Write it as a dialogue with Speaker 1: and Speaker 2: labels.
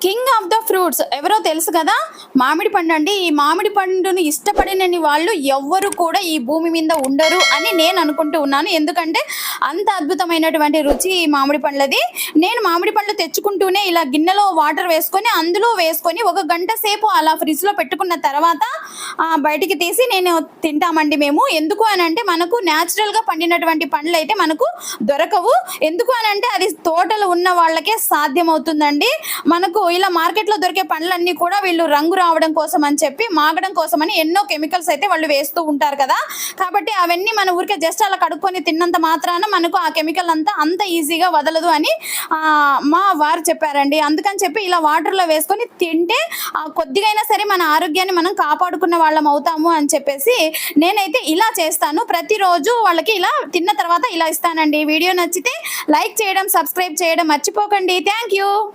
Speaker 1: King of the fruits ఎవరో తెలుసు కదా, మామిడి పండు అండి. ఈ మామిడి పండును ఇష్టపడినని వాళ్ళు ఎవ్వరు కూడా ఈ భూమి మీద ఉండరు అని నేను అనుకుంటూ ఉన్నాను. ఎందుకంటే అంత అద్భుతమైనటువంటి రుచి ఈ మామిడి పండ్లది. నేను మామిడి పండ్లు తెచ్చుకుంటూనే ఇలా గిన్నెలో వాటర్ వేసుకొని అందులో వేసుకొని 1 గంట సేపు అలా ఫ్రిడ్జ్ లో పెట్టుకున్న తర్వాత బయటికి తీసి నేను తింటామండి మేము. ఎందుకు అని అంటే మనకు న్యాచురల్ గా పండినటువంటి పండ్లు అయితే మనకు దొరకవు. ఎందుకు అని అంటే అది తోటలు ఉన్న వాళ్ళకే సాధ్యం అవుతుందండి. మనకు ఇలా మార్కెట్ లో దొరికే పండ్లన్నీ కూడా వీళ్ళు రంగు రావడం కోసం అని చెప్పి, మాగడం కోసం అని ఎన్నో కెమికల్స్ అయితే వాళ్ళు వేస్తూ ఉంటారు కదా. కాబట్టి అవన్నీ మన ఊరికే జస్ట్ అలా కడుక్కొని తిన్నంత మాత్రాన మనకు ఆ కెమికల్ అంతా అంత ఈజీగా వదలదు అని మా వారు చెప్పారండి. అందుకని చెప్పి ఇలా వాటర్ లో వేసుకొని తింటే కొద్దిగా సరే మన ఆరోగ్యాన్ని మనం కాపాడుకున్న వాళ్ళం అవుతాము అని చెప్పేసి నేనైతే ఇలా చేస్తాను. ప్రతిరోజు వాళ్ళకి ఇలా తిన్న తర్వాత ఇలా ఇస్తానండి. వీడియో నచ్చితే లైక్ చేయడం, సబ్స్క్రైబ్ చేయడం మర్చిపోకండి. Thank you.